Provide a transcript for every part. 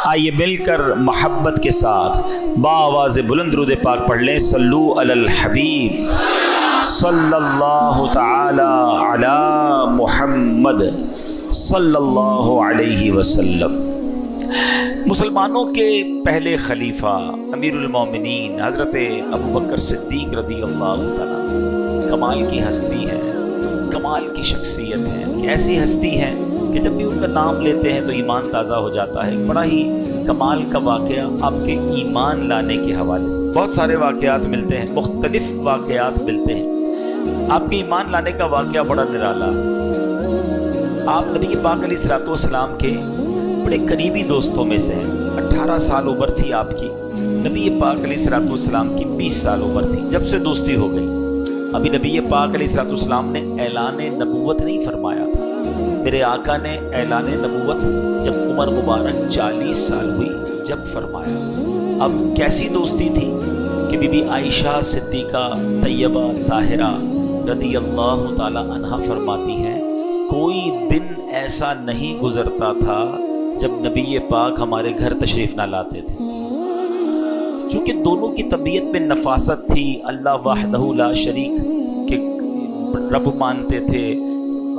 آئیے مل کر محبت کے ساتھ بآواز بلند درود پاک پڑھ لیں۔ صلو علی الحبیب صلی اللہ تعالی علی محمد صلی اللہ علیہ وسلم۔ مسلمانوں کے پہلے خلیفہ امیر المومنین حضرت ابوبکر صدیق رضی اللہ تعالیٰ کمال کی ہستی ہے، کمال کی شخصیت ہے، ایسی ہستی ہے کہ جب بھی ان کا نام لیتے ہیں تو ایمان تازہ ہو جاتا ہے۔ بڑا ہی کمال کا واقعہ آپ کے ایمان لانے کے حوالے سے بہت سارے واقعات ملتے ہیں، مختلف واقعات ملتے ہیں۔ آپ کے ایمان لانے کا واقعہ بڑا نرالا۔ آپ نبی پاک علیہ الصلوۃ والسلام کے بڑے قریبی دوستوں میں سے ہیں۔ 18 سال عمر تھی آپ کی، نبی پاک علیہ الصلوۃ والسلام کی 20 سال عمر تھی جب سے دوستی ہو گئی۔ ابھی نبی پاک علیہ الصلوۃ والسلام نے اعلان نبوت نہیں فرمایا تھا، میرے آقا نے اعلان نبوت جب عمر مبارک 40 سال ہوئی جب فرمایا۔ اب کیسی دوستی تھی کہ بی بی عائشہ صدیقہ طیبہ طاہرہ رضی اللہ تعالی عنہا فرماتی ہیں کوئی دن ایسا نہیں گزرتا تھا جب نبی پاک ہمارے گھر تشریف نہ لاتے تھے۔ چونکہ دونوں کی طبیعت میں نفاست تھی، اللہ وحدہ لا شریک کے رب مانتے تھے۔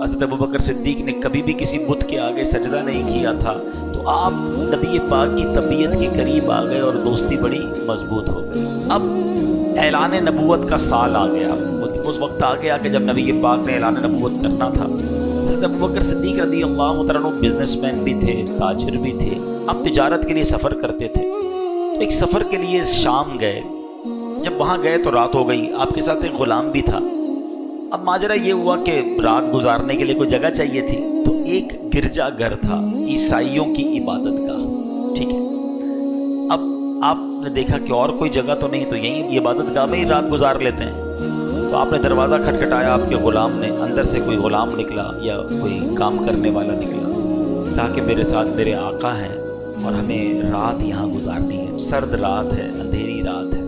حضرت ابوبکر صدیق نے کبھی بھی کسی بت کے آگے سجدہ نہیں کیا تھا، تو آپ نبی پاک کی طبیعت کے قریب آ گئے اور دوستی بڑی مضبوط ہو گئی۔ اب اعلان نبوت کا سال آ گیا، اس وقت آ گیا کہ جب نبی پاک نے اعلان نبوت کرنا تھا۔ حضرت ابوبکر صدیق رضی اللہ عنہ بزنس مین بھی تھے، تاجر بھی تھے، اب تجارت کے لیے سفر کرتے تھے۔ تو ایک سفر کے لیے شام گئے، جب وہاں گئے تو رات ہو گئی، آپ کے ساتھ ایک غلام بھی تھا۔ اب ماجرا یہ ہوا کہ رات گزارنے کے لیے کوئی جگہ چاہیے تھی، تو ایک گرجا گھر تھا عیسائیوں کی عبادت کا، ٹھیک ہے۔ اب آپ نے دیکھا کہ اور کوئی جگہ تو نہیں، تو یہیں عبادت گاہ میں ہی رات گزار لیتے ہیں۔ تو آپ نے دروازہ کھٹکھٹایا، آپ کے غلام نے، اندر سے کوئی غلام نکلا یا کوئی کام کرنے والا نکلا، کہا کہ میرے ساتھ میرے آقا ہیں اور ہمیں رات یہاں گزارنی ہے، سرد رات ہے، اندھیری رات ہے۔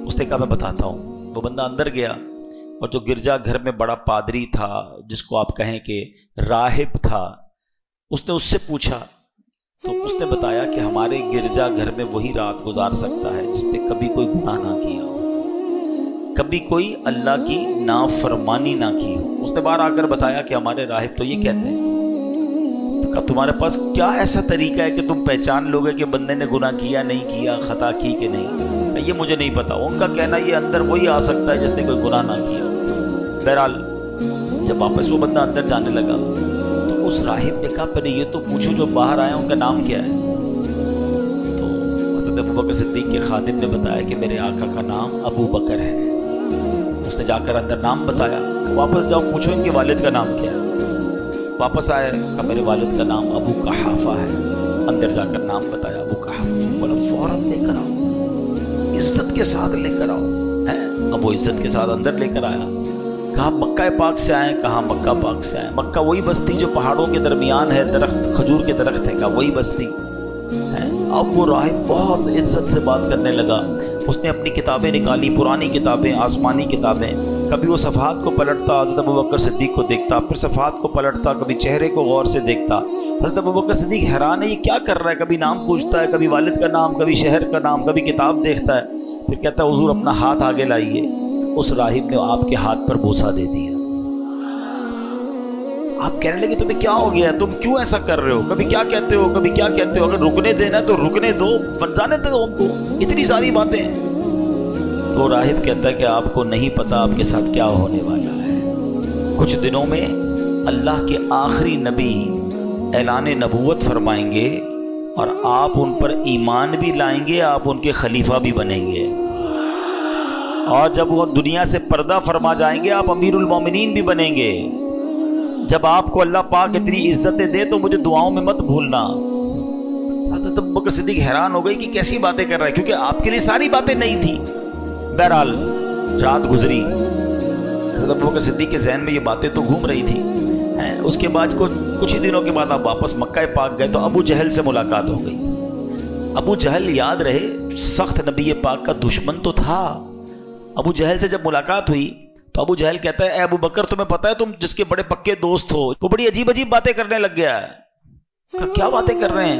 اس نے کہا میں بتاتا ہوں۔ وہ بندہ اندر گیا، اور جو گرجا گھر میں بڑا پادری تھا، جس کو آپ کہیں کہ راہب تھا، اس نے اس سے پوچھا، تو اس نے بتایا کہ ہمارے گرجا گھر میں وہی رات گزار سکتا ہے جس نے کبھی کوئی گناہ نہ کیا ہو، کبھی کوئی اللہ کی نافرمانی نہ کی ہو۔ اس نے باہر آ کر بتایا کہ ہمارے راہب تو یہ کہتے ہیں۔ تو کہا تمہارے پاس کیا ایسا طریقہ ہے کہ تم پہچان لوگے کہ بندے نے گناہ کیا نہیں کیا، خطا کی کہ نہیں؟ یہ مجھے نہیں پتا۔ ان کا کہنا یہ اندر وہی آ سکتا ہے جس نے کوئی گناہ نہ کیا۔ بہرحال جب واپس وہ بندہ اندر جانے لگا تو اس راہب نے کہا پہلے یہ تو پوچھو جو باہر آئے ان کا نام کیا ہے۔ تو حضرت ابوبکر صدیق کے خادم نے بتایا کہ میرے آقا کا نام ابو بکر ہے۔ اس نے جا کر اندر نام بتایا، واپس جاؤ پوچھو ان کے والد کا نام کیا ہے۔ واپس آئے، کہا میرے والد کا نام ابو قحافہ ہے۔ اندر جا کر نام بتایا ابو قحافہ، بولا فوراً لے کر آؤ، عزت کے ساتھ لے کر آؤ۔ اب وہ عزت کے ساتھ اندر لے کر آیا۔ کہا مکہ پاک سے آئے؟ کہا مکہ پاک سے آئے۔ مکہ وہی بستی جو پہاڑوں کے درمیان ہے، درخت کھجور کے درخت ہے، کہا وہی بستی ہے۔ اب وہ راہب بہت عزت سے بات کرنے لگا۔ اس نے اپنی کتابیں نکالی، پرانی کتابیں، آسمانی کتابیں۔ کبھی وہ صفحات کو پلٹتا، حضرت ابوبکر صدیق کو دیکھتا، پھر صفحات کو پلٹتا، کبھی چہرے کو غور سے دیکھتا۔ حضرت ابوبکر صدیق حیران ہے یہ کیا کر رہا ہے، کبھی نام پوچھتا ہے، کبھی والد کا نام، کبھی شہر کا نام، کبھی کتاب دیکھتا ہے۔ پھر کہتا ہے حضور اپنا ہاتھ آگے لائیے۔ اس راہب نے آپ کے ہاتھ پر بوسہ دے دیا۔ آپ کہنے لگے تمہیں کیا ہو گیا، تم کیوں ایسا کر رہے ہو، کبھی کیا کہتے ہو، کبھی کیا کہتے ہو، اگر رکنے دینا ہے تو رکنے دو، جانے دو ہم کو، اتنی ساری باتیں ہیں۔ تو راہب کہتا ہے کہ آپ کو نہیں پتا آپ کے ساتھ کیا ہونے والا ہے۔ کچھ دنوں میں اللہ کے آخری نبی اعلان نبوت فرمائیں گے اور آپ ان پر ایمان بھی لائیں گے، آپ ان کے خلیفہ بھی بنیں گے، اور جب وہ دنیا سے پردہ فرما جائیں گے آپ امیر المومنین بھی بنیں گے۔ جب آپ کو اللہ پاک اتنی عزتیں دے تو مجھے دعاؤں میں مت بھولنا۔ حضرت ابوبکر صدیق حیران ہو گئی کہ کیسی باتیں کر رہا ہے، کیونکہ آپ کے لیے ساری باتیں نئی تھی۔ بہرحال رات گزری، حضرت ابوبکر صدیق کے ذہن میں یہ باتیں تو گھوم رہی تھی۔ اس کے بعد کچھ ہی دنوں کے بعد آپ واپس مکہ پاک گئے تو ابو جہل سے ملاقات ہو گئی۔ ابو جہل یاد رہے سخت نبی پاک کا دشمن تو تھا۔ ابو جہل سے جب ملاقات ہوئی تو ابو جہل کہتا ہے اے ابو بکر تمہیں پتہ ہے تم جس کے بڑے پکے دوست ہو وہ بڑی عجیب عجیب باتیں کرنے لگ گیا ہے۔ کیا باتیں کر رہے ہیں؟